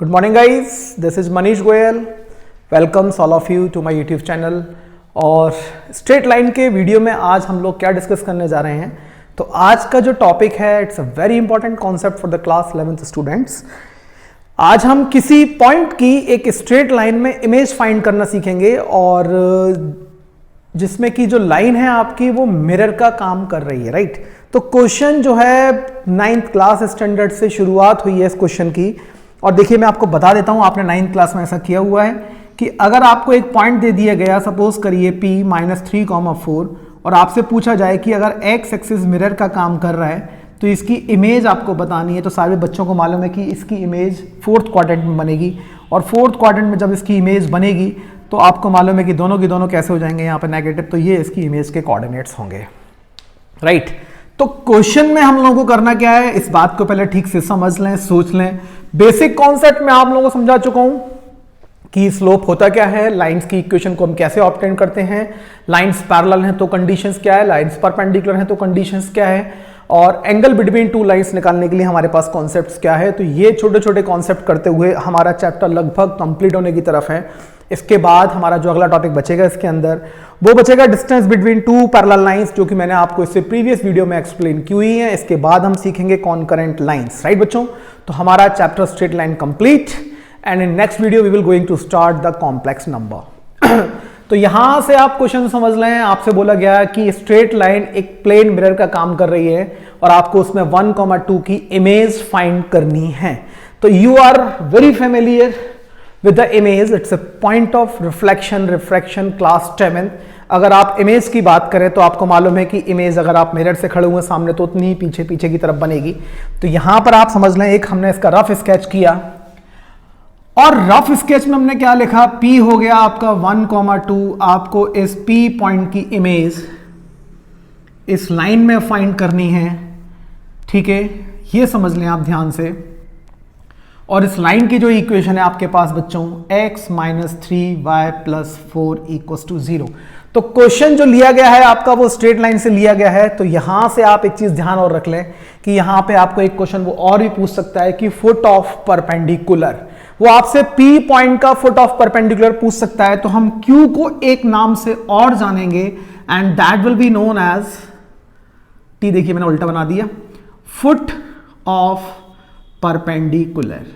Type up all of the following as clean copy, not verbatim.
Good morning guys, this is Manish Goyal. Welcomes all of you to my YouTube channel. और straight line के video में आज हम लोग क्या डिस्कस करने जा रहे हैं, तो आज का जो टॉपिक है it's a very important concept for the class 11th students. आज हम किसी पॉइंट की एक स्ट्रेट लाइन में इमेज फाइंड करना सीखेंगे और जिसमें कि जो लाइन है आपकी वो मिरर का काम कर रही है, राइट। तो क्वेश्चन जो है 9th क्लास स्टैंडर्ड से शुरुआत हुई है इस क्वेश्चन की। और देखिए मैं आपको बता देता हूं, आपने 9th क्लास में ऐसा किया हुआ है कि अगर आपको एक पॉइंट दे दिया गया, सपोज करिए p -3,4 और आपसे पूछा जाए कि अगर x एक्सिस मिरर का काम कर रहा है तो इसकी इमेज आपको बतानी है। तो सारे बच्चों को मालूम है कि इसकी इमेज 4th क्वाड्रेंट में बनेगी और 4th क्वाड्रेंट में जब इसकी इमेज बनेगी तो आपको मालूम है कि दोनों की दोनों कैसे हो जाएंगे यहाँ पे नेगेटिव, तो ये इसकी इमेज के कोऑर्डिनेट्स होंगे, राइट। तो क्वेश्चन में हम लोगों को करना क्या है, इस बात को पहले ठीक से समझ लें, सोच लें। बेसिक कॉन्सेप्ट में आप लोगों को समझा चुका हूं कि स्लोप होता क्या है, लाइंस की इक्वेशन को हम कैसे ऑब्टेन करते हैं, लाइंस पैरेलल हैं तो कंडीशंस क्या है, लाइंस परपेंडिकुलर हैं तो कंडीशंस क्या है, और एंगल बिटवीन टू लाइंस निकालने के लिए हमारे पास कॉन्सेप्ट्स क्या है। तो ये छोटे छोटे कॉन्सेप्ट करते हुए हमारा चैप्टर लगभग कंप्लीट होने की तरफ है। इसके बाद हमारा जो अगला टॉपिक बचेगा इसके अंदर वो बचेगा distance between two parallel lines, जो कि मैंने आपको इससे प्रीवियस वीडियो में एक्सप्लेन की हुई है। इसके बाद हम सीखेंगे कॉनकरेंट लाइंस, राइट बच्चों। तो हमारा chapter straight line complete and in next video we will going to start the complex number. तो यहां से आप क्वेश्चन समझ लें, आपसे बोला गया कि स्ट्रेट लाइन एक प्लेन मिरर का काम कर रही है और आपको उसमें 1, 2 की इमेज फाइंड करनी है। तो you are very familiar with the image, it's a point of refraction class 7। अगर आप इमेज की बात करें तो आपको मालूम है कि इमेज अगर आप मिरर से खड़े हुए सामने तो उतनी पीछे पीछे की तरफ बनेगी। तो यहां पर आप समझ लें, एक हमने इसका रफ स्केच किया और रफ स्केच में हमने क्या लिखा, P हो गया आपका 1, 2। आपको इस P पॉइंट की इमेज इस लाइन में फाइंड करनी है, ठीक है, ये समझ लें आप ध्यान से। और इस लाइन की जो इक्वेशन है आपके पास बच्चों x - 3y + 4 = 0। तो क्वेश्चन जो लिया गया है आपका वो स्ट्रेट लाइन से लिया गया है। तो यहां से आप एक चीज ध्यान और रख लें कि यहां पे आपको एक क्वेश्चन वो और भी पूछ सकता है कि फुट ऑफ परपेंडिकुलर, वो आपसे P पॉइंट का फुट ऑफ परपेंडिकुलर पूछ सकता है। तो हम Q को एक नाम से और जानेंगे and that will be known as T। देखिए मैंने उल्टा बना दिया, फुट ऑफ परपेंडिकुलर।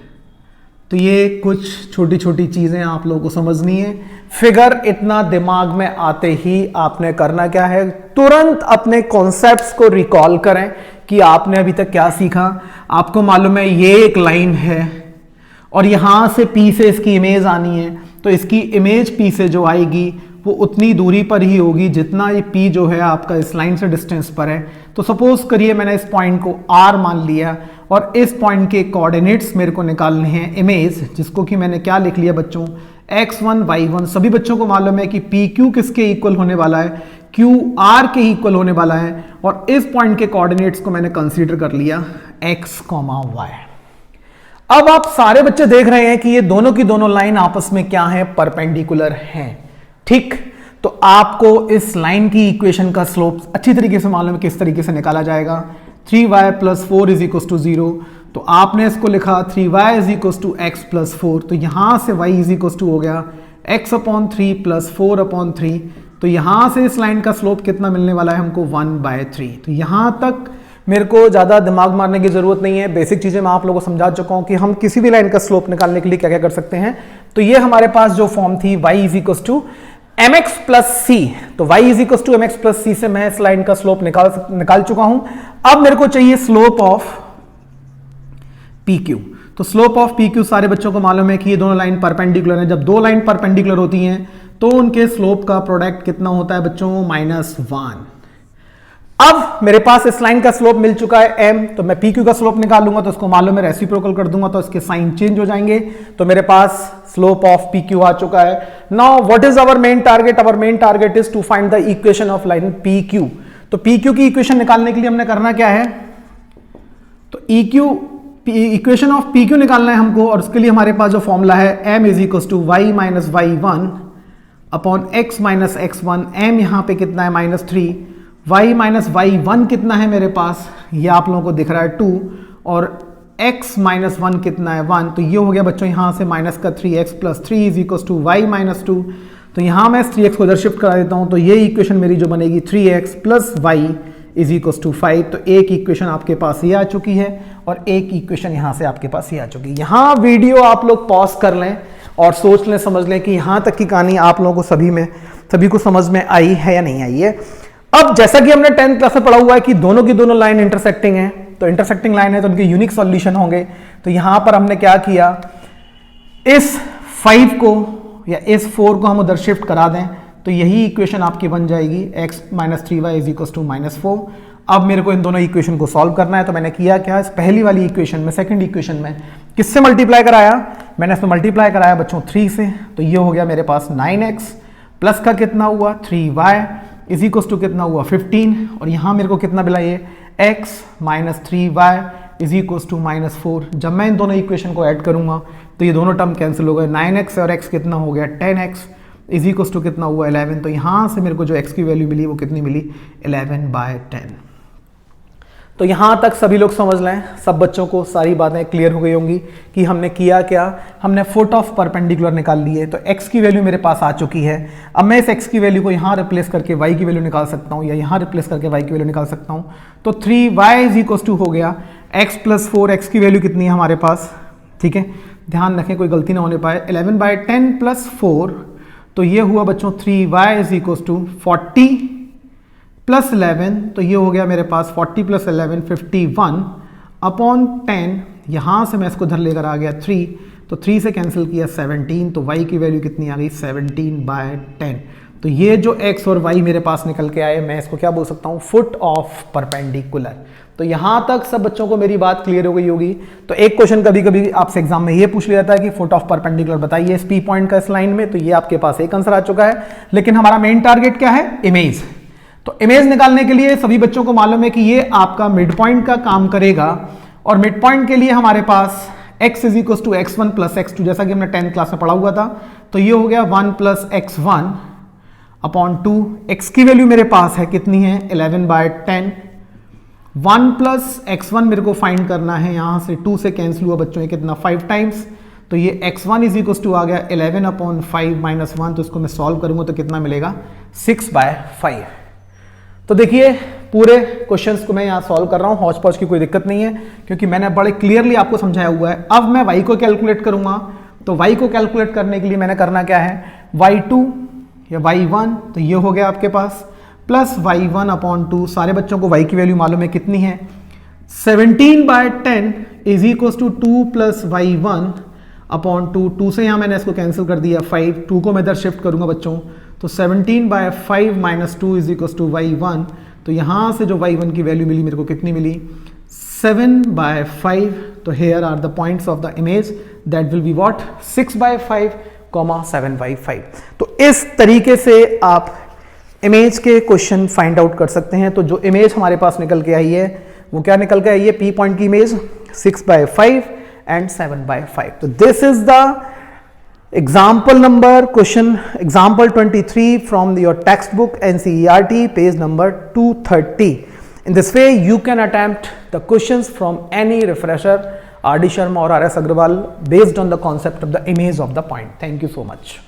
तो ये कुछ छोटी छोटी चीजें आप लोगों को समझनी है। फिगर इतना दिमाग में आते ही आपने करना क्या है, तुरंत अपने कॉन्सेप्ट्स को रिकॉल करें कि आपने अभी तक क्या सीखा। आपको मालूम है ये एक लाइन है और यहां से P से इसकी इमेज आनी है, तो इसकी इमेज P से जो आएगी वो उतनी दूरी पर ही होगी जितना ये P जो है आपका इस लाइन से डिस्टेंस पर है। तो सपोज करिए मैंने इस पॉइंट को R मान लिया और इस पॉइंट के कोऑर्डिनेट्स मेरे को निकालने हैं इमेज, जिसको कि मैंने क्या लिख लिया बच्चों, x1 y1। सभी बच्चों को मालूम है कि PQ किसके इक्वल होने वाला है, QR के इक्वल होने वाला है। और इस पॉइंट के कोऑर्डिनेट्स को मैंने कंसीडर कर लिया x, y। अब आप सारे बच्चे देख रहे हैं कि ये दोनों की दोनों लाइन आपस में क्या है, परपेंडिकुलर हैं, ठीक। तो आपको इस लाइन की इक्वेशन का स्लोप अच्छी तरीके से मालूम है किस तरीके से निकाला जाएगा। 3y + 4 = 0। तो आपने इसको लिखा 3y = x + 4। तो यहां से y = हो गया x/3 + 4/3। तो यहां से इस लाइन का स्लोप कितना मिलने वाला है हमको, 1/3। तो यहां तक मेरे को ज़्यादा दिमाग मारने की ज़रूरत नहीं है, बेसिक चीज़ें मैं आप लोगों को समझा चुका हूँ कि हम किसी भी लाइन का स्लोप निकालने के लिए क्या क्या कर सकते हैं। तो ये हमारे पास जो फॉर्म थी y = mx + c, तो y = mx + c से मैं इस लाइन का स्लोप निकाल चुका हूं। अब मेरे को चाहिए स्लोप ऑफ PQ। तो स्लोप ऑफ PQ सारे बच्चों को मालूम है कि ये दोनों लाइन परपेंडिकुलर हैं। जब दो लाइन परपेंडिकुलर होती हैं तो उनके स्लोप का प्रोडक्ट कितना होता है बच्चों, -1। अब मेरे पास इस लाइन का स्लोप मिल चुका है m, तो मैं PQ का स्लोप निकालूंगा तो उसको मालूम है, रेसिप्रोकल कर दूंगा तो इसके साइन चेंज हो जाएंगे। तो मेरे पास स्लोप ऑफ PQ आ चुका है। Now what is our main target, our main target is to find the equation of line PQ। तो PQ की इक्वेशन निकालने के लिए हमने करना क्या है, तो इक्वेशन ऑफ PQ निकालना है हमको। और उसके लिए हमारे पास जो फॉर्मूला है m = y - y1 / x - x1। m यहां पे कितना है, -3। y - y1 कितना है मेरे पास, ये आप लोगों को दिख रहा है 2। और x माइनस 1 कितना है 1, तो ये हो गया बच्चों यहाँ से माइनस का 3x plus 3 is equal to Y minus 2। तो यहाँ मैं 3x को इधर शिफ्ट करा देता हूँ, तो ये इक्वेशन मेरी जो बनेगी 3x plus Y is equal to 5। तो एक इक्वेशन आपके पास ये आ चुकी है और एक इक्वेशन यहाँ से आपके पास ये आ चुकी है। यहाँ वीडियो आप लोग पॉज कर लें और सोच लें, समझ लें कि यहाँ तक की कहानी आप लोगों को सभी को समझ में आई है या नहीं आई है। अब जैसा कि हमने 10th क्लास में पढ़ा हुआ है कि दोनों की दोनों लाइन इंटरसेक्टिंग है, तो इंटरसेक्टिंग लाइन है तो उनके यूनिक सॉल्यूशन होंगे। तो यहां पर हमने क्या किया, इस 5 को या इस 4 को हम उधर शिफ्ट करा दें तो यही इक्वेशन आपकी बन जाएगी x minus 3y is equal to minus 4। अब मेरे को इन दोनों इक्वेशन को सॉल्व करना है, तो मैंने किया क्या, इस पहली वाली इक्वेशन में, सेकंड इक्वेशन में किससे मल्टीप्लाई कराया, मैंने इसमें मल्टीप्लाई कराया बच्चों 3 से। तो ये हो गया मेरे पास 9x प्लस का कितना हुआ 3y इज इक्वल टू कितना हुआ 15, और यहां मेरे को कितना मिला ये x minus 3y is equal to minus 4। जब मैं इन दोनों इक्वेशन को ऐड करूंगा तो ये दोनों टर्म कैंसिल हो गए, 9x और x कितना हो गया 10x इज इक्वल टू कितना हुआ 11। तो यहां से मेरे को जो x की वैल्यू मिली वो कितनी मिली 11/10। तो यहां तक सभी लोग समझ लें, सब बच्चों को सारी बातें क्लियर हो गई होंगी कि हमने किया क्या, हमने फुट ऑफ परपेंडिकुलर निकाल लिए। तो x की वैल्यू मेरे पास आ चुकी है। अब मैं इस x की वैल्यू को यहां रिप्लेस करके y की वैल्यू निकाल सकता हूं या यहां रिप्लेस करके y की वैल्यू निकाल सकता हूं। तो 3y इज इक्वल टू हो गया x प्लस 4, x की वैल्यू कितनी है हमारे पास, ठीक है, ध्यान रखें कोई गलती ना होने पाए, 11/10 प्लस 4, तो ये हुआ बच्चों 3y is equal to 40 plus 11, तो ये हो गया मेरे पास 40 प्लस 11 51 अपॉन 10। यहाँ से मैं इसको इधर लेकर आ गया 3, तो 3 से कैंसिल किया 17, तो y की वैल्यू कितनी आ गई 17/10। तो ये जो x और y मेरे पास निकल के आए, मैं इसको क्या बोल सकता हूँ, फुट ऑफ परपेंडिकुलर। तो यहाँ तक सब बच्चों को मेरी बात क्लियर हो गई होगी। तो एक क्वेश्चन कभी कभी आपसे एग्जाम में ये पूछ लिया जाता है कि फुट ऑफ परपेंडिकुलर बताइए इस P पॉइंट का इस लाइन में, तो ये आपके पास एक आंसर आ चुका है। लेकिन हमारा मेन टारगेट क्या है, इमेज। तो इमेज निकालने के लिए सभी बच्चों को मालूम है कि ये आपका मिड पॉइंट का काम करेगा, और मिड पॉइंट के लिए हमारे पास x is equal to x1 plus x2, जैसा कि हमने 10th क्लास में पढ़ा हुआ था। तो ये हो गया 1 प्लस x1 अपॉन 2, x की वैल्यू मेरे पास है कितनी है 11/10, 1 प्लस x1 मेरे को फाइंड करना है, यहां से 2 से कैंसिल हुआ बच्चों ये कितना 5 टाइम्स, तो ये x1 इज इक्वल टू आ गया 11/5 माइनस 1, तो इसको मैं सॉल्व करूंगा तो कितना मिलेगा 6/5। तो देखिए पूरे क्वेश्चंस को मैं यहाँ सॉल्व कर रहा हूँ, हौच पौच की कोई दिक्कत नहीं है क्योंकि मैंने बड़े क्लियरली आपको समझाया हुआ है। अब मैं y को कैलकुलेट करूंगा, तो y को कैलकुलेट करने के लिए मैंने करना क्या है, y2 या y1, तो ये हो गया आपके पास प्लस y1 अपॉन 2। सारे बच्चों को y की वैल्यू मालूम है कितनी है 17/10 is equal to 2 plus y1 upon 2। 2 से यहाँ मैंने इसको कैंसिल कर दिया 5, 2 को मैं इधर शिफ्ट करूंगा बच्चों, तो 17/5 minus 2 is equal to y1। तो यहाँ से जो y1 की वैल्यू मिली मेरे को कितनी मिली 7/5। तो here are the points of the image that will be what 6/5, 7/5। तो इस तरीके से आप इमेज के क्वेश्चन फाइंड आउट कर सकते हैं। तो जो इमेज हमारे पास निकल के आई है वो क्या निकल के आई है, P पॉइंट की इमेज 6/5 एंड 7/5। तो this is the example number question example 23 from your textbook NCERT page number 230. In this way you can attempt the questions from any refresher R.D. Sharma or R.S. Agrawal based on the concept of the image of the point. Thank you so much.